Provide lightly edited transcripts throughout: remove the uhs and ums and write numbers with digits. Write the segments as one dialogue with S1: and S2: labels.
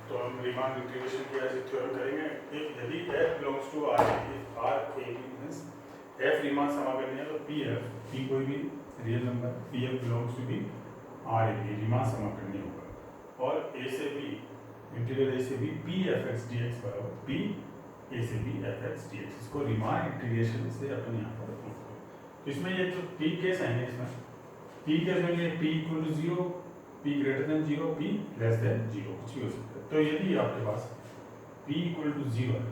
S1: तो हम Riemann integration की ऐसे थ्योरम करेंगे कि यदि f belongs to R A means f Riemann समाकलनीय है तो p कोई भी real number pf belongs to B R A Riemann समाकलनीय होगा और a से b इंटीग्रल a से b p fx dx बराबर p a से b fx dx। इसको रीमान इंटीग्रेशन से अपन यहाँ पर प्रूव करें। तो इसमें ये जो p केस है इसमें p केस में ये p equal to 0, p greater than 0, p less than 0 कुछ भी हो सकता है। तो यदि आपके पास p इक्वल टू 0 है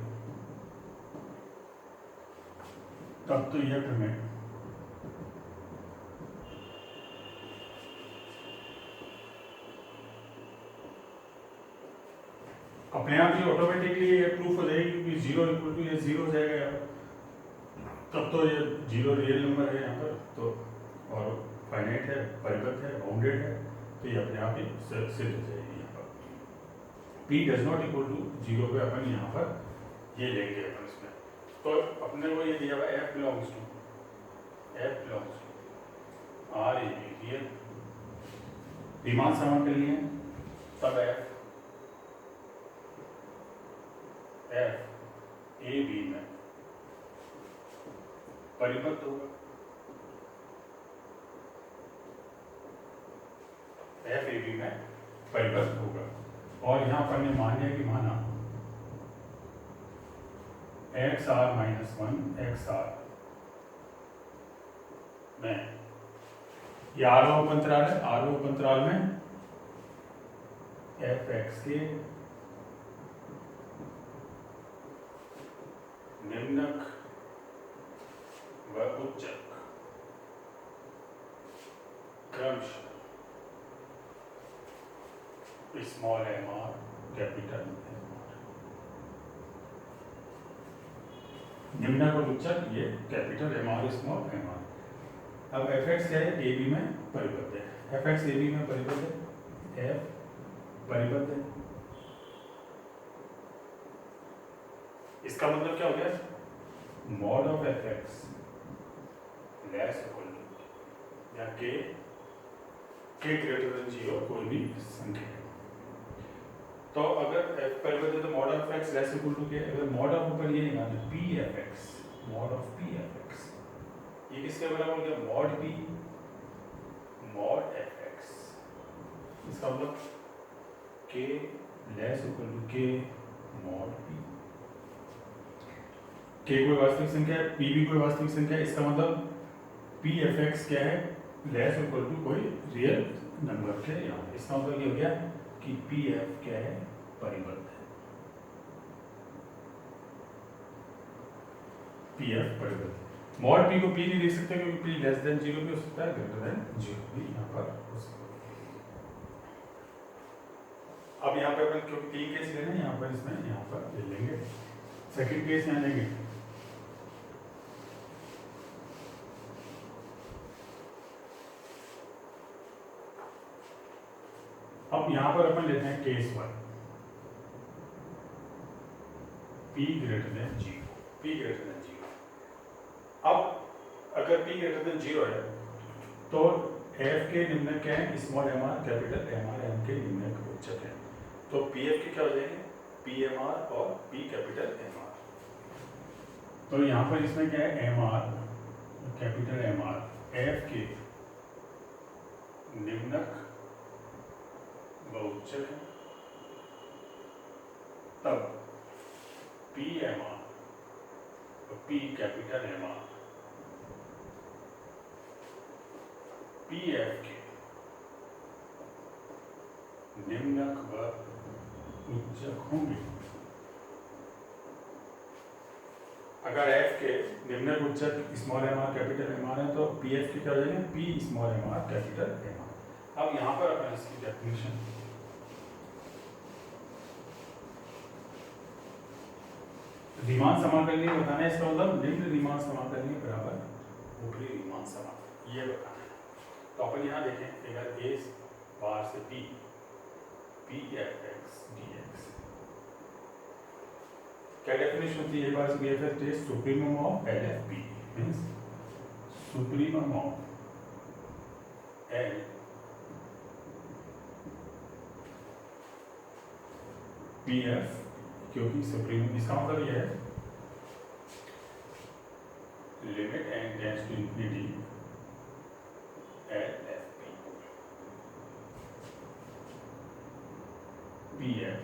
S1: तब तो यह प्रमेय अपने आप ही ऑटोमेटिकली ये प्रूफ हो जाएगी क्योंकि 0 इक्वल टू ये 0 हो जाएगा यहाँ पर। तब तो ये 0 रियल नंबर है यहाँ पर तो और फाइनाइट है, परिबद्ध है, बाउंडेड है, तो ये अपने आप ही सिद्ध हो जाएगी यहाँ पर। p does not equal to 0 पे अपन यहाँ पर ये लेंगे अपन इसमें। तो अपने को ये दिया हुआ f belongs to R A B real Riemann समाकलनीय है तब f A B में परिबद्ध होगा। f A B में परिबद्ध होगा और यहाँ पर ने मान लिया कि माना x R minus 1 x R में ये आरो उपअंतराल है, आरो उपअंतराल में f x के निम्नक व उच्चक क्रमशः small m r capital m r निम्नक और उच्चक ये capital m r small m r। अब f x क्या है a b में परिबद्ध है, f x a b में परिबद्ध है, f परिबद्ध है। इसका मतलब क्या हो गया mod of F X less equal to या के ग्रेटर देन 0 कोई भी संख्या है। तो अगर f परिबद्ध है तो mod of x less equal to K, अगर मॉड ऑफ ऊपर ये निकालना p f x mod of p f x ये किसके बराबर हो गया mod p mod f x। इसका मतलब k less equal to k mod p। k कोई वास्तविक संख्या है, p भी कोई वास्तविक संख्या है, इसका मतलब p f x क्या है लेस इक्वल टू कोई रियल नंबर के यहाँ। इसका मतलब ये हो गया कि p f क्या है परिबद्ध है, p f परिबद्ध है। मॉड p को p नहीं लिख सकते क्योंकि p लेस देन 0 भी हो सकता है, ग्रेटर देन 0 भी यहाँ पर हो सकता है। अब यहाँ पे अपन क्योंकि 3 केस लेना है यहाँ पर इसमें यहाँ पर ले लेंगे, सेकंड केस यहाँ लेंगे। अब यहाँ पर अपन लेते हैं case 1 p greater than 0, p greater than 0। अब अगर p ग्रेटर देन 0 है तो f के निम्नक क्या है small m r capital m r m के निम्नक उच्चक है। तो p f के क्या हो जाएंगे p m r और p कैपिटल m r। तो यहाँ पर इसमें क्या है m r capital m r f के निम्नक बहुउच्चक है तब p m r और p capital m r p f के निम्नक व उच्चक होंगे। अगर f के निम्नक उच्चक small m r capital m r है तो p f के क्या हो जाएंगे p small m r capital m r। अब यहाँ पर अपन इसकी डेफिनेशन रीमान समाकलनीय बताना है, इसका मतलब निम्न रीमान समाकलनीय बराबर ऊपरी रीमान समाकलनीय ये बताना है। तो अपन यहाँ देखें अगर a बार से p f x dx क्या डेफिनेशन होती है, a बार से b f x dx supremum of l f p means supremum of l P F, क्योंकि सुप्रीम, इसका मतलब यह है limit and tends to infinity at F P F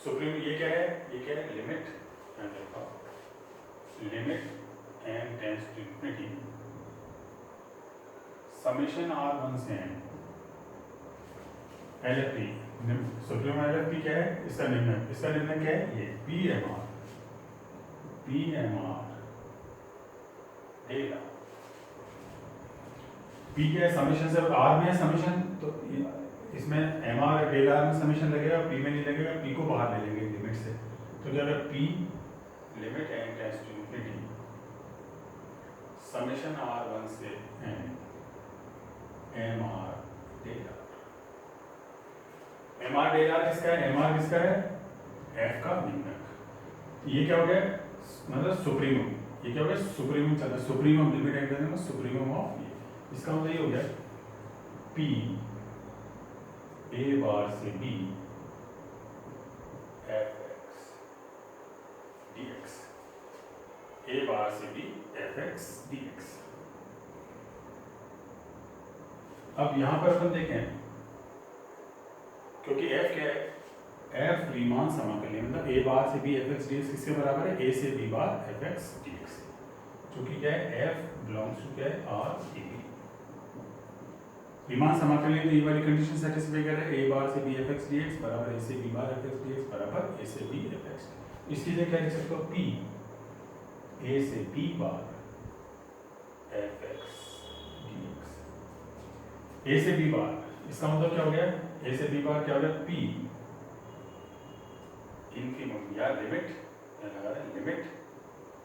S1: supreme. ये क्या है, ये क्या है, limit and tends to infinity summation R one से L F P. Supreme L F P क्या है, इसका निम्नक क्या है, ये पी एम आर डेला। पी क्या है, समेशन से आर में है समेशन, तो इसमें एम आर डेल आर में समेशन लगेगा, पी में नहीं लगेगा, पी को बाहर ले लेंगे लिमिट से। तो क्या होगा, P limit and tends to infinity summation R one से M R del R. M R del R किसका है, एम आर किसका है, एफ का निम्नक। ये क्या हो गया, मतलब सुप्रीमम, ये क्या हो गया, सुप्रीमम चल रहा है, supremum limit and supremum of ये। इसका मतलब ये हो गया पी ए बार से B F X D X, A bar से B F X D X. अब यहां पर अपन देखें, क्योंकि f क्या है, f रीमान समाकलन, मतलब a बार से b F X D x किसके बराबर है, a से b bar F X D x, क्योंकि क्या है, f बिलोंग्स टू क्या है, r a b। रीमान समाकलन में ये वाली कंडीशन सेटिस्फाई कर रहा है, a बार से b F X D x बराबर a से b bar F X D x बराबर a से b एफ एक्स। इसकी जगह क्या लिख सकते हो, p a से b bar F X D x, a से b बार, इसका मतलब क्या हो गया, a से b बार क्या हो गया, p इनफिनिटी या लिमिट, या लगा रहे limit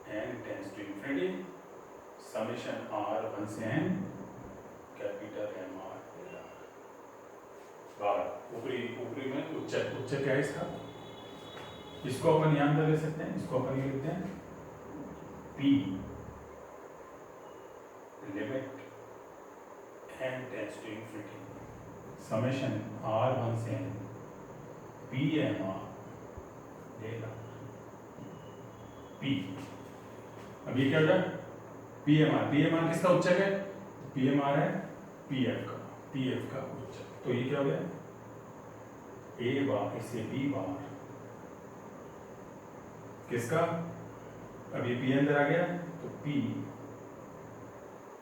S1: and tends to infinity summation r one से n कैपिटल M R बार। ऊपरी में उच्चक क्या है इसका, इसको अपन यहां अंदर ले सकते हैं, इसको अपन ये लिखते हैं p limit and tends to infinity summation r one से n P M R delta p। अब ये क्या हो गया, पी एम आर किसका उच्चक है, पी एम आर है पी एफ का उच्चक। तो ये क्या हो गया, ए बार से बी बार किसका, अब ये पी अंदर आ गया, तो P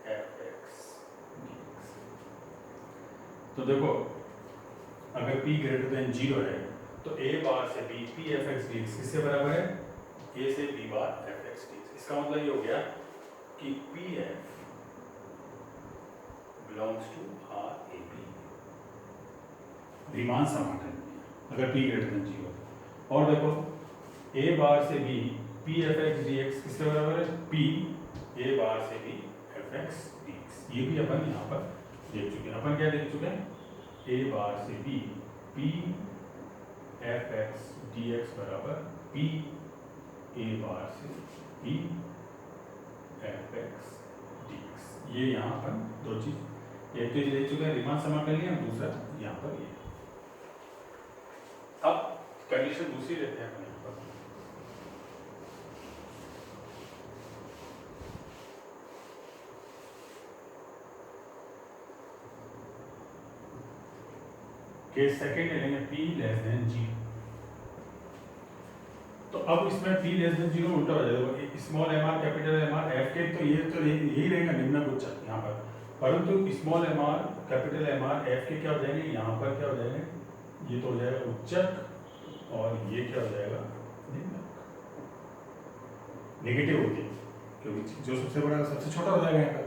S1: F X D X. तो देखो अगर p ग्रेटर देन 0 है तो a बार से b p F X D X किससे बराबर है, a से b bar F X D X. इसका मतलब ये हो गया कि P F belongs to R A B, Riemann समाकलन अगर p ग्रेटर देन 0। और देखो a बार से b p F X D x किसके बराबर है, p a बार से b F X D X. ये भी अपन यहाँ पर देख चुके हैं, अपन क्या देख चुके हैं, a बार से b p F X D x बराबर p a बार से b F X D X. ये यहाँ पर दो चीज, एक चीज देख चुके हैं रीमान समाकलन, और दूसरा यहाँ पर ये। अब कंडीशन दूसरी लेते हैं अपन यहाँ पर, केस सेकंड ले लेंगे p लेस देन 0। तो अब इसमें p लेस देन 0 उल्टा हो जाएगा, small M R capital M R F के, तो यही रहेगा निम्नक उच्चक यहाँ पर, परंतु small M R capital M R F के क्या हो जाएंगे, यहाँ पर क्या हो जाएंगे, ये तो हो जाएगा उच्चक और ये क्या हो जाएगा निम्नक, नेगेटिव होती है क्योंकि जो सबसे बड़ा सबसे छोटा हो जाएगा यहाँ पर।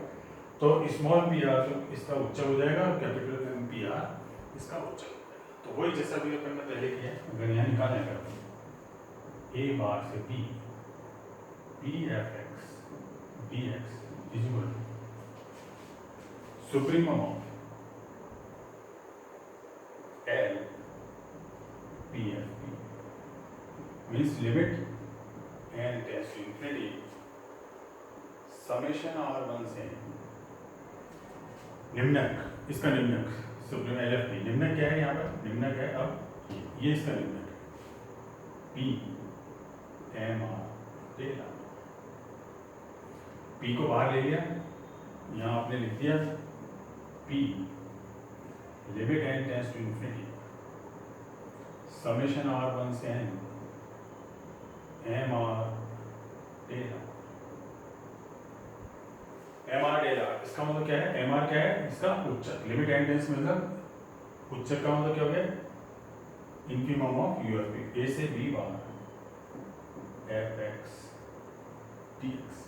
S1: तो स्मॉल पी आर इसका उच्चक हो जाएगा और कैपिटल एम पी आर इसका उच्चक हो जाएगा। तो वही जैसा भी अपन ने पहले किया, अगर यहाँ निकालना है a बार से b p F X D X equal supremum of l p F p means limit and tends to infinity summation r one से निम्नक, इसका निम्नक सुप्रीम LFP निम्नक क्या है यहाँ पर? निम्नक है अब ये इसका निम्नक है PMR डेल्टा। P को बाहर ले लिया, यहाँ आपने लिख दिया P limit n tends to infinity summation R1 से n MR delta. MR delta इसका मतलब क्या है? MR क्या है? इसका उच्चक। लिमिट n टेंड्स मतलब उच्चक का मतलब क्या हो गया? इनफिमम ऑफ UFP A से B बार fx dx,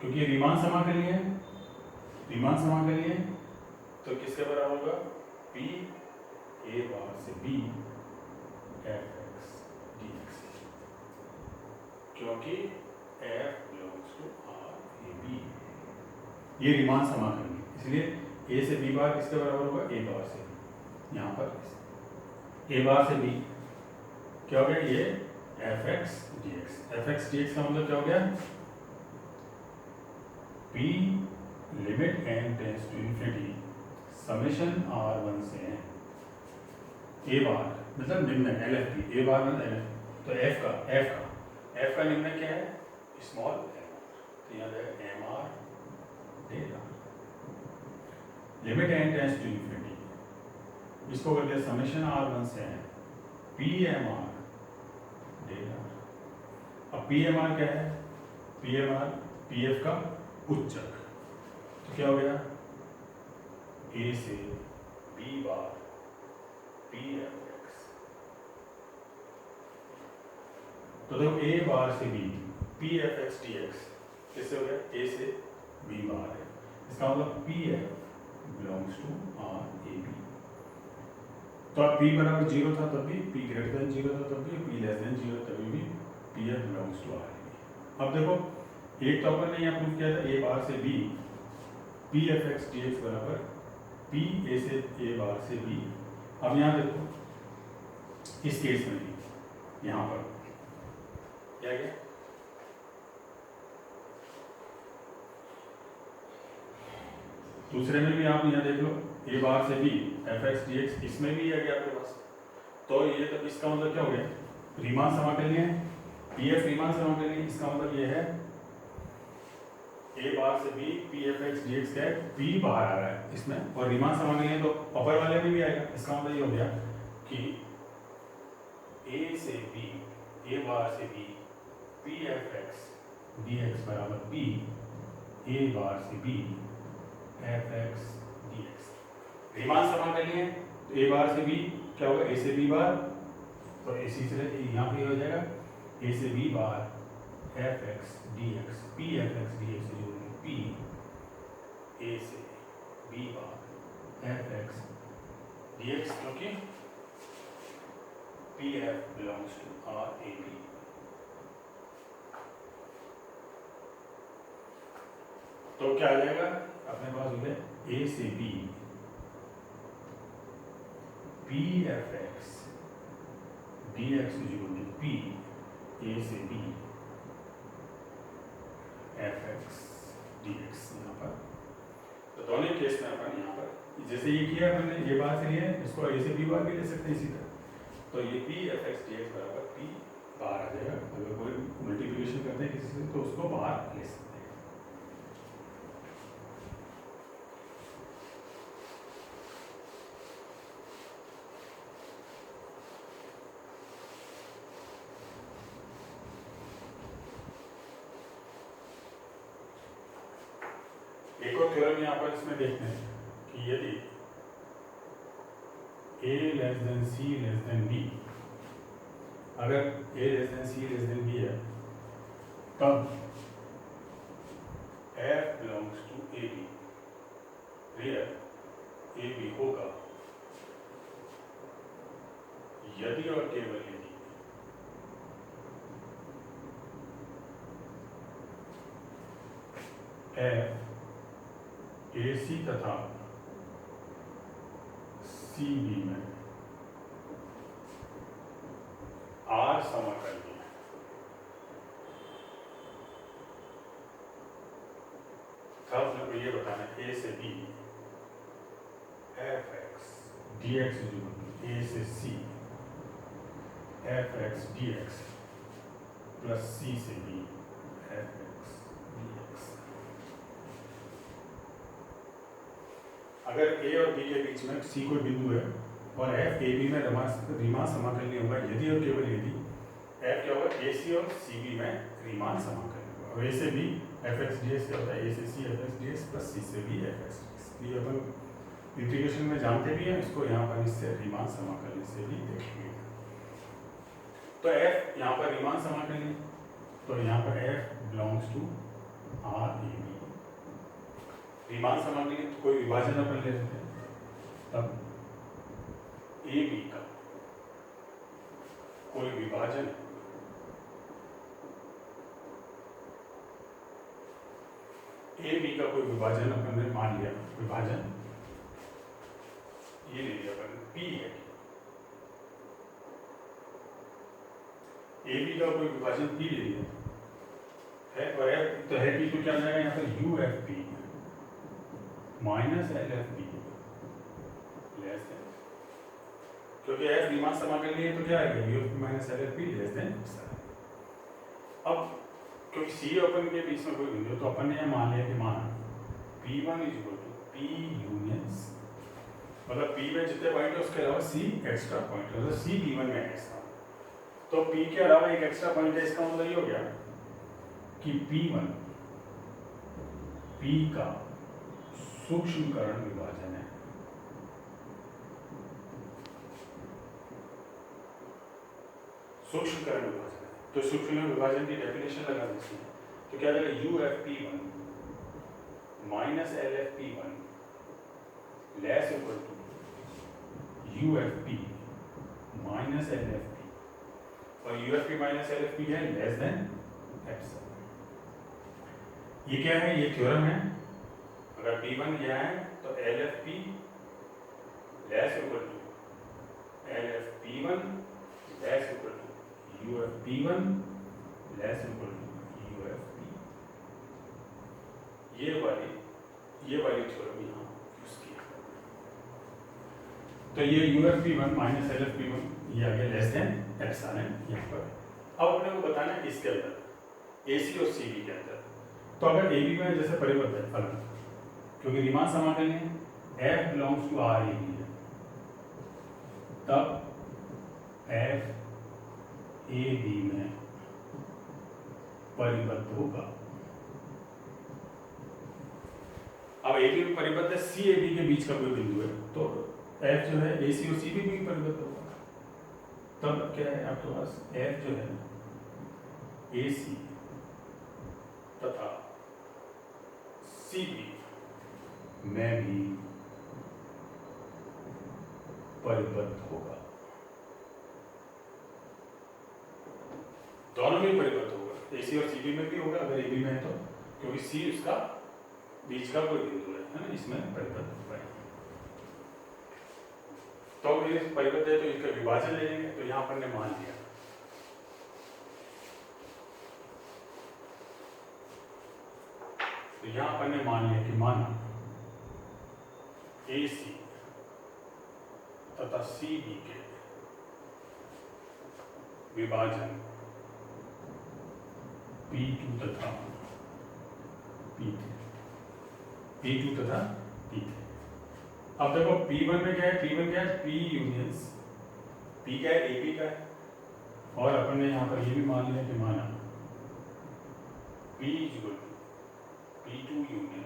S1: क्योंकि रीमान समाकलन है, रीमान समाकलन है तो किसके बराबर होगा? P A बार से B fx dx, क्योंकि f belongs to R A B, ये रीमान समाकलन है, इसलिए A से B बार किसके बराबर होगा? A बार से B। यहाँ पर A बार से B क्या हो गया? ये fx dx। fx dx का मतलब क्या हो गया? P limit n tends to infinity summation R1 से n A बार मतलब निम्नक LFP, A बार मतलब LFP, तो f का निम्नक क्या है? स्मॉल m, तो यहाँ जाएगा MR delta. Limit n tends to infinity, इसको कर दिया समेशन R1 से n PMR डेल्टा। अब PMR क्या है? PMR PF का उच्चक, तो क्या हो गया? A से B बार PFX, तो देखो A बार से B PFX dx किससे हो गया? A से B बार है, इसका मतलब PF belongs to R A B। तो अब P बराबर 0 था तब भी, P ग्रेटर देन 0 था तब भी, P लेस देन 0 तभी भी PF belongs to R A B। अब देखो एक तो अपन ने यहाँ प्रूव किया था A बार से B PFX dx बराबर P A से A बार से B। अब यहाँ देखो इस केस में भी यहाँ पर क्या गया? दूसरे में भी आप यहाँ देख लो A बार से B fx dx, इसमें भी आ गया आपके पास, तो ये तो इसका मतलब क्या हो गया? रीमान समाकलन है, PF रीमान समाकलन है, इसका मतलब ये है A बार से B PFX dx क्या है? P बाहर आ रहा है इसमें, और रीमान समाकलन है तो अपर वाले में भी आएगा, इसका मतलब ये हो गया कि A से B A बार से B PFX dx बराबर P A बार से B fx dx। रीमान समाकलन है तो A बार से B क्या होगा? A से B बार, तो इसी से यहाँ पे हो जाएगा A से B bar fx dx PFX dx P A से B बार fx dx, क्योंकि PF belongs to R A B। तो क्या आ जाएगा अपने पास? हो गया A से B PFX dx P A से B fx dx। यहाँ पर तो दोनों केस में अपन यहाँ पर जैसे ये किया अपन ने, ये बार से लिया है, इसको A से B बार भी ले सकते हैं इसी तरह, तो ये PFX dx बराबर P बाहर आ जाएगा। अगर कोई मल्टीप्लिकेशन करते हैं किसी से तो उसको बाहर ले सकते हैं। एक और थ्योरम यहाँ पर इसमें देखते हैं कि यदि A less than C less than B, अगर A less than C less than B है तब F belongs to AB, where AB होगा यदि और केवल यदि F AC तथा CB में R समाकलनीय है। तब मेरे को ये बताना है A से B D X is equal to A से C F X D X plus C से B F X D X. अगर ए और बी के बीच में सी कोई बिंदु है और एफ ए बी में रीमान समाकलनीय होगा यदि और केवल यदि एफ क्या होगा ए सी और सी बी में रीमान समाकलनीय होगा। और ए से B F X D X क्या होता है, ए से C F X D X plus C से B F X D X. ये अपन इंटीग्रेशन में जानते भी हैं, इसको यहाँ पर इससे रीमान समाकलन से भी देखेंगे। तो एफ यहाँ पर रीमान समाकलन, तो यहाँ पर F belongs to R A B. Riemann समाकलन तो कोई विभाजन अपन ले लेते हैं, तब ए बी का कोई विभाजन ए बी का कोई विभाजन अपन ने मान लिया, विभाजन ये ले लिया अपन पी है, ए बी का कोई विभाजन पी ले लिया है, और एफ तो है पी तो क्या जाएगा यहाँ पर you F P minus L F P less than, क्योंकि एफ रीमान समाकलनीय है तो क्या आएगा you F P minus L F P less than. अब क्योंकि सी अपन के बीच में कोई बिंदु तो अपन ने यह मान लिया कि मान P1 is equal to P union, मतलब P में जितने पॉइंट है उसके अलावा C एक्स्ट्रा पॉइंट है, मतलब C P1 में एक्स्ट्रा, तो P के अलावा एक एक्स्ट्रा पॉइंट है, इसका मतलब ये हो गया कि P1 P का सूक्ष्मकरण विभाजन है। सूक्ष्मकरण विभाजन, तो सूक्ष्म विभाजन की डेफिनेशन लगा दीजिए, तो क्या देगा U F P one minus L F P one less equal to U F P minus L F P, और U F P minus L F P है लेस देन एप्सिलॉन। ये क्या है, ये थ्योरम है, अगर पी वन यह है तो L F P less equal to L F P one less equal to U F P one less equal to U F P. ये वाली थ्योरम यहाँ यूज किया, तो ये U F P one minus L F P one ये आ गया less than epsilon यहाँ पर। अब अपने को बताना है इसके अंदर ए सी और सी बी के अंदर, तो अगर ए बी में जैसे परिवर्त है फलन, क्योंकि रीमान समाकलन है F belongs to R A B है, तब एफ ए बी में परिबद्ध होगा। अब ए बी में परिबद्ध है, सी ए बी के बीच का कोई बिंदु है, तो एफ जो है ए सी और सी बी में परिबद्ध होगा। तब क्या है आपके पास एफ जो है ए सी तथा सी बी में भी परिबद्ध होगा, दोनों में परिवर्तन होगा, ए सी और सी बी में भी होगा अगर ए बी में है तो, क्योंकि सी उसका बीच का कोई बिंदु है ना, इसमें परिवर्तन होगा। तो ये परिवर्तन है तो इसका विभाजन ले लेंगे, तो यहाँ पर ने मान लिया तो यहाँ पर ने मान लिया कि माना ए सी तथा सी बी के विभाजन P2 तथा P3, P2 तथा P3। अब देखो P1 में क्या है, P1 क्या है P यूनियंस, P क्या है AB का है, और अपन ने यहाँ पर ये भी मान लिया कि माना P equal to P2 union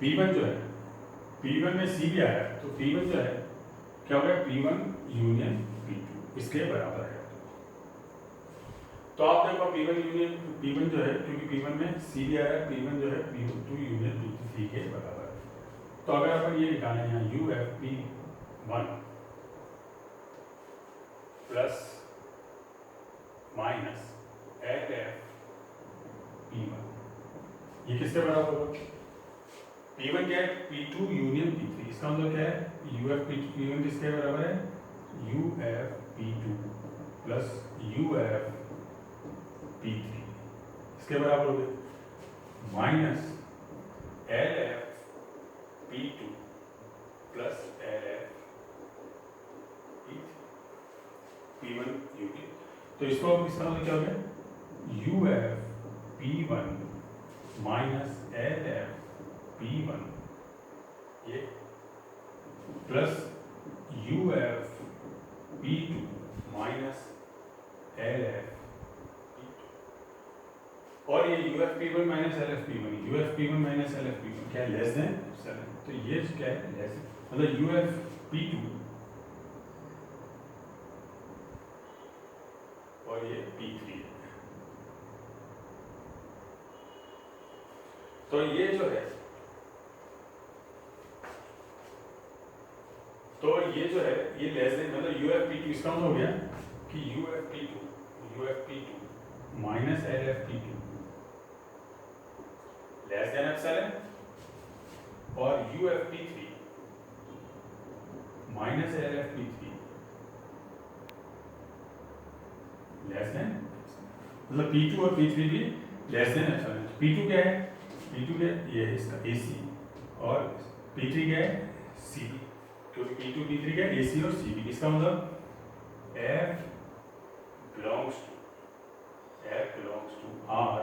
S1: P1 जो है, P1 में C भी आया तो P1 जो है क्या हो गया P1 यूनियन P2 इसके बराबर है। तो आप देखो P1 यूनियन P1 जो है, क्योंकि P1 में C भी आ रहा है, P1 जो है P2 यूनियन P3 के बराबर है। तो अगर अपन ये निकालें यहाँ you F P one plus minus L F P one, ये किसके बराबर होगा, P1 क्या है P2 यूनियन P3, इसका मतलब क्या है यू एफ पी वन किसके बराबर है U F P2 plus U F P3 इसके बराबर हो गए माइनस एल एफ तो इसको इसका मतलब क्या हो गया, UF P1 minus LF P1 ये plus UF P2 minus LF P2 और ये UF P1 minus LF P1 UF P1 minus LF P1 क्या लेस देन एप्सिलॉन, तो ये क्या है लेस मतलब UF P2 और ये P3 है। तो ये जो है ये लेस देन मतलब UF P2 इसका मतलब हो गया कि UF P2 minus LF P2 less than epsilon और UF P3 minus LF P3 less than मतलब P2 और P3 भी लेस देन एप्सिलॉन। P2 क्या है, P2 क्या है, ये है इसका AC और P3 क्या है CB, क्योंकि P2 P3 क्या है AC और CB। इसका मतलब F belongs to R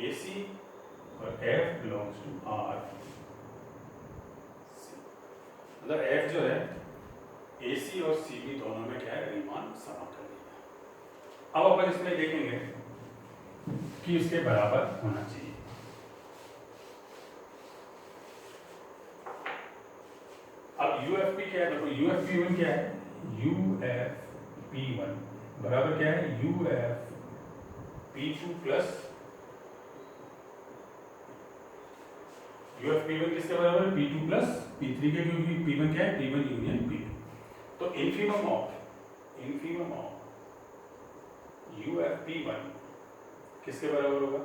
S1: AC और F belongs to R C, मतलब F जो है AC और CB दोनों में क्या है रीमान समाकलन है। अब अपन इसमें देखेंगे कि इसके बराबर होना चाहिए। अब UFP क्या है, देखो UFP1 क्या है, UFP1 बराबर क्या है UFP2 प्लस UFP1 किसके बराबर है P2 प्लस P3 के, क्योंकि P1 क्या है P1 यूनियन P2। तो इन्फीमम ऑफ UFP1 किसके बराबर होगा,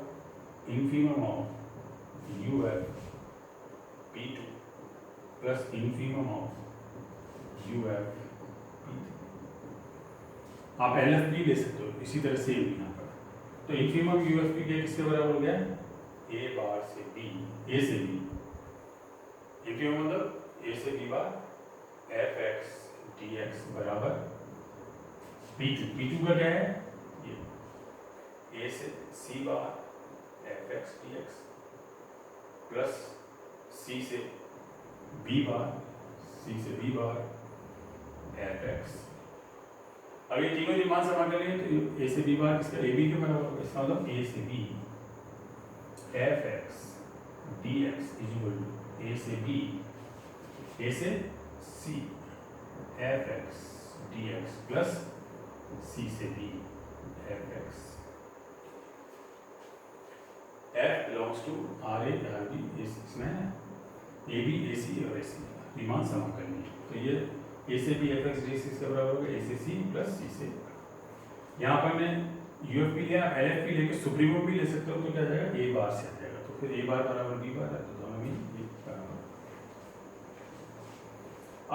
S1: infimum of UFP2 plus infimum of UFP3। आप LFP ले सकते हो इसी तरह से यहाँ पर। तो इन्फीमम UFP के किसके बराबर हो गया A बार से B, A से B, इन्फीमम मतलब A से B बार FX DX बराबर P2 का क्या है ये A से C बार FX DX प्लस C से B बार FX। अब ये तीनों मान समान करेंगे तो A से B बार इसका AB के बराबर होगा, इसका मतलब A से B FX DX is equal to A से B A से C FX DX plus C से B FX। F belongs to RA RB, इसमें AB AC और AC रीमान समान करनी है। तो ये A से B FX DX इसके बराबर होगा A से C प्लस C से। यहाँ पर मैं UFP या LFP लेके सुप्रीमो भी ले सकते हो, तो क्या जाएगा A बार से आ जाएगा, तो फिर A बार बराबर B बार है, तो दोनों में ये बराबर।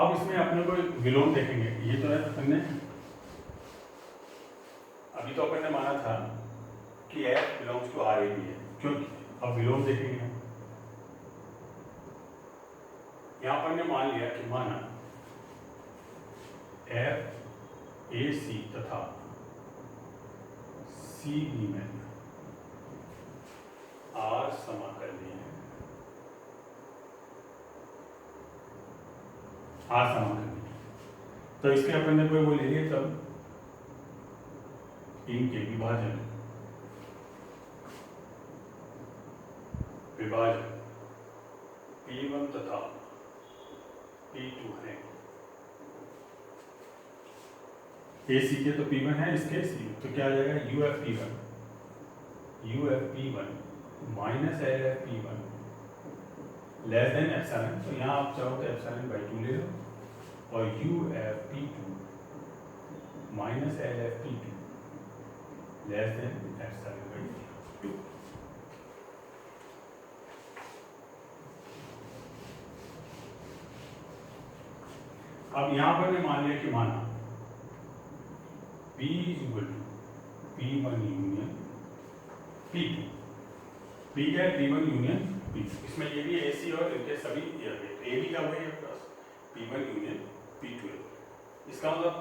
S1: अब इसमें अपने को विलोम देखेंगे। ये तो है अपन ने अभी तो अपन ने माना था कि F बिलोंग्स टू RAB है, क्योंकि अब विलोम देखेंगे। यहाँ पर ने मान लिया कि माना FAC तथा CB में R समाकलनीय है, R समाकलनीय, तो इसके अपन ने कोई वो ले लिया, तब इनके विभाजन P1 तथा P2 है, AC के तो P1 है, इसके C, तो क्या आ जाएगा UFP1 minus LFP1 less than epsilon. तो यहाँ आप चाहो तो एप्सिलॉन बाई 2 ले लो, और UFP2 minus LFP2 less than epsilon by 2। अब यहाँ पर मैं मान लिया कि माना P is equal to P1 union P2, P क्या है P1 यूनियन P2, इसमें ये भी AC और इनके सभी A भी का वही है प्लस P1 यूनियन P2 है। इसका मतलब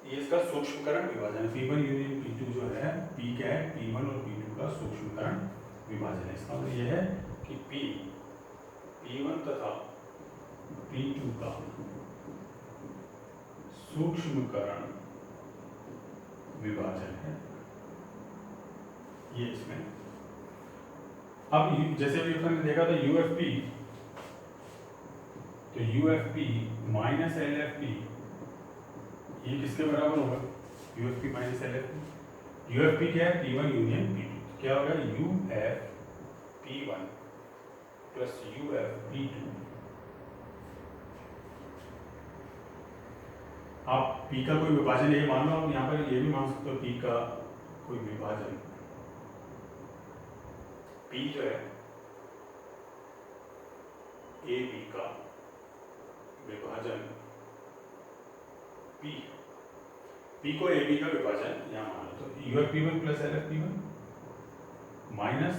S1: ये इसका सूक्ष्मकरण विभाजन है। P1 यूनियन P2 जो है, P क्या है, P1 और P2 का सूक्ष्मकरण विभाजन है। इसका मतलब यह है कि P1 तथा P2 का सूक्ष्मकरण विभाजन है, ये इसमें। अब जैसे भी अपन ने देखा था UFP, तो UFP माइनस LFP ये किसके बराबर होगा, UFP माइनस LFP। UFP क्या है, P1 यूनियन P2, क्या होगा UFP1 प्लस UFP2। आप P का कोई विभाजन ये मान लो, आप यहाँ पर ये भी मान सकते हो P का कोई विभाजन, P जो है AB का विभाजन P को AB का विभाजन यहाँ मान लो, तो UFP1 plus LFP1 minus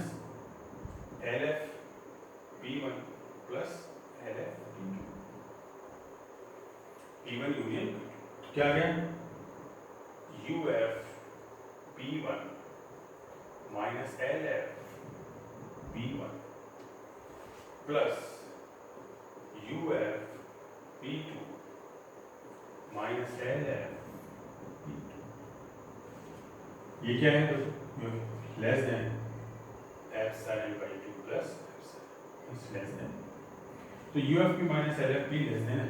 S1: LFP1 plus LFP2, P1 union क्या आ गया, UFP1 minus LFP1 plus UFP2 minus LFP2। ये क्या है दोस्तों, less than ε/2 plus less than, तो UFP minus LFP less than ε।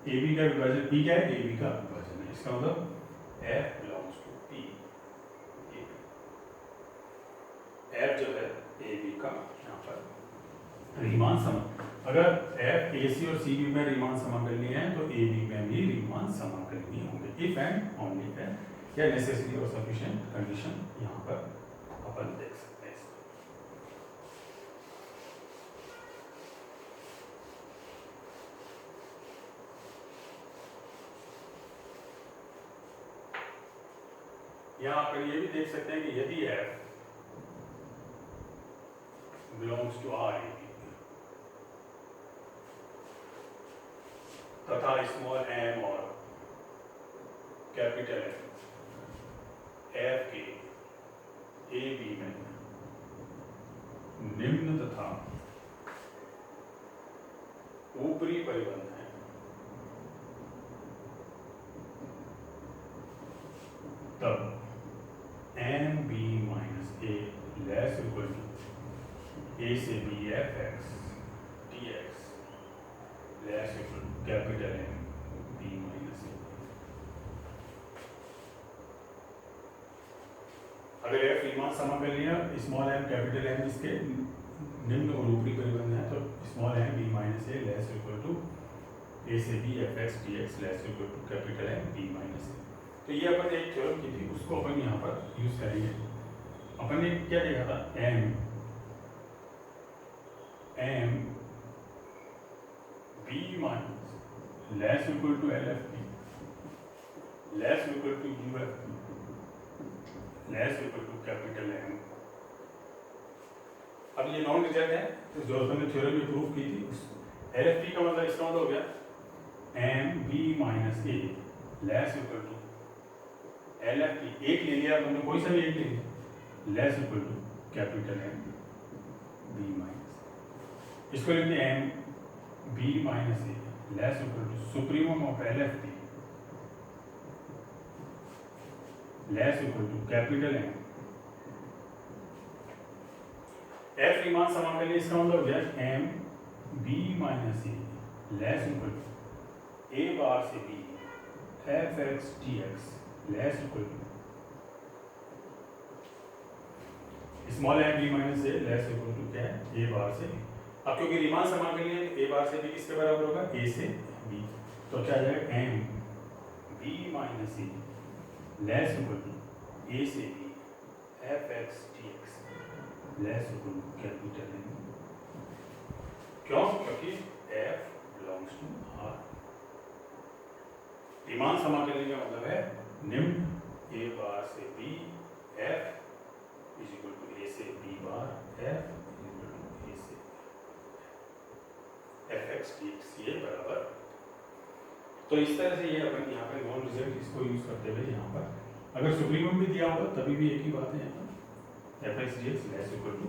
S1: AB का विभाजन P क्या है, AB का विभाजन है, इसका मतलब F belongs to P। F जो है AB का यहाँ पर रीमान समाकल, अगर F AC और CB में रीमान समाकलनीय है तो AB में भी रीमान समाकलनीय होंगे, इफ एंड ओनली इफ या नेसेसरी और सफिशिएंट कंडीशन यहाँ पर अपन देख सकते हैं। यहाँ पर ये भी देख सकते हैं कि यदि F belongs to RAB तथा स्मॉल m और कैपिटल M F के AB में निम्न तथा ऊपरी परिबंध है, तब MB minus A less equal to A से B Fx dx less equal to capital M B minus A। अगर F रीमान समाकलनीय स्मॉल m कैपिटल M इसके निम्न और ऊपरी परिबंध है, तो small m B minus A less equal to A से B Fx dx less equal to capital M B minus A। तो ये अपन एक थ्योरम की थी, उसको अपन यहाँ पर यूज करेंगे। अपन ने क्या देखा था, M B minus less equal to LFP less equal to UFP less equal to capital M। अब ये नॉन रिजल्ट है, तो जो अपन ने थ्योरम में प्रूव की थी, उस LFP का मतलब इसका मतलब हो गया M B minus A less equal to LFP, एक ले लिया तुमने, कोई सा भी एक ले लिया, less equal to capital M B minus, इसको लिखते हैं M B minus A less equal to supremum of LFP less equal to capital M। F Riemann समाकलनीय, इसका मतलब हो गया M B minus A less equal to A bar से B Fx dx less equal to small m b minus a less equal to क्या है, a bar से b। अब क्योंकि रीमान समाकलनीय है तो a बार से b किसके बराबर होगा, a से b, तो क्या आ जाएगा m b minus a less equal to a से b Fx dx less equal to capital M। क्यों, क्योंकि F belongs to R। Riemann समाकलनीय का मतलब है निम्न a बार से b F is equal to a से b bar F is equal to a से Fx dx, ये बराबर तो इस तरह से ये अपन यहाँ पे नॉन रिजल्ट इसको यूज करते हुए यहाँ पर अगर सुप्रीमम भी दिया होगा तभी भी एक ही बात है यहाँ पर F X D X less equal to,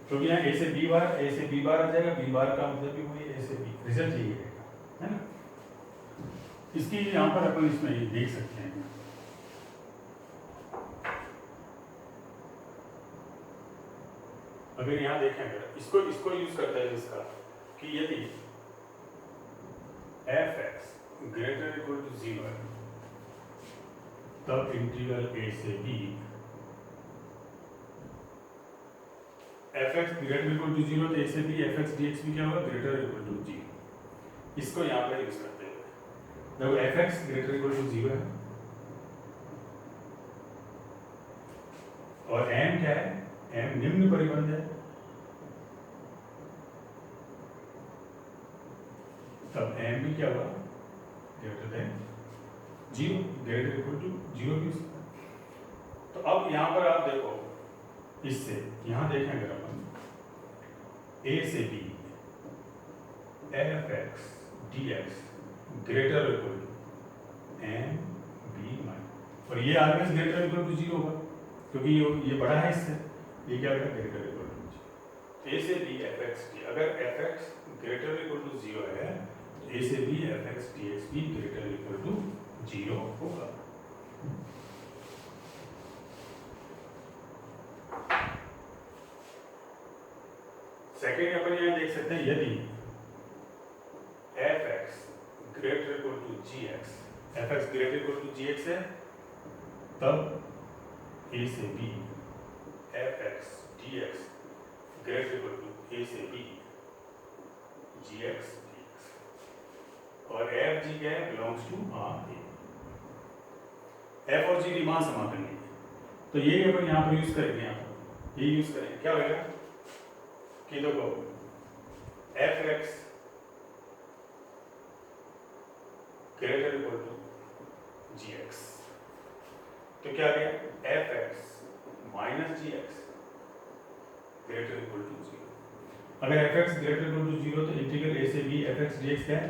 S1: क्योंकि यहाँ ए से बी बार आ जाएगा, बी बार का मतलब भी वही ए से बी, रिजल्ट यही रहेगा, है ना। इसकी यहाँ पर अपन इसमें ये देख सकते हैं, अगर यहाँ देखें अगर इसको यूज करते हैं इसका कि यदि F X greater equal to 0 है तब इंटीग्रल ए से B F X greater equal to 0 तो ए से B F X D X भी क्या होगा ग्रेटर इक्वल टू 0। इसको यहाँ पर यूज करते हैं, जब F X greater equal to 0 है और एम क्या है, एम निम्न परिबंध है, तब एम भी क्या हुआ greater than 0, greater equal to 0 भी। तो अब यहाँ पर आप देखो, इससे यहाँ देखें अगर अपन ए से B F X D X greater equal to M B minus, और ये ऑलवेज ग्रेटर इक्वल टू 0 होगा क्योंकि ये बड़ा है इससे, ये क्या होगा ग्रेटर इक्वल टू 0। ए से बी एफ एक्स डी, अगर F X greater equal to 0 है तो ए से B F X D X भी ग्रेटर इक्वल टू 0 होगा। सेकेंड अपन यहाँ देख सकते हैं, यदि F X greater equal to G X, F X greater equal to G X है तब ए से B F X D X greater equal to A से B G X D x, और एफ जी क्या है belongs to R A. F और G Riemann समाकलन है, तो यही अपन यहाँ पर यूज करेंगे, यहाँ पर ये यूज करेंगे, क्या होगा कि देखो F X greater equal to G X, तो क्या आ गया F X minus G X greater equal to 0। अगर F X greater equal to 0 तो इंटीग्रल ए से B F X D X क्या है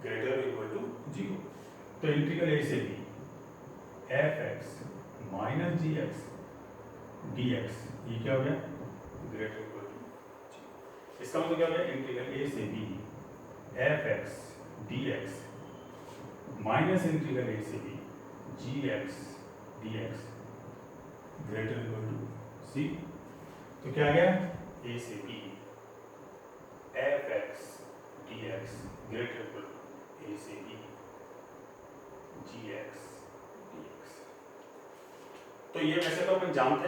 S1: ग्रेटर इक्वल टू 0, तो इंटीग्रल ए से B F X minus G X D X ये क्या हो गया ग्रेटर इक्वल टू 0। इसका मतलब क्या हो गया इंटीग्रल ए से B F X D X minus integral A से B G X D X greater equal to C. तो क्या आ गया ए से B F X D X greater equal to A से B G X D X. तो ये वैसे तो अपन जानते हैं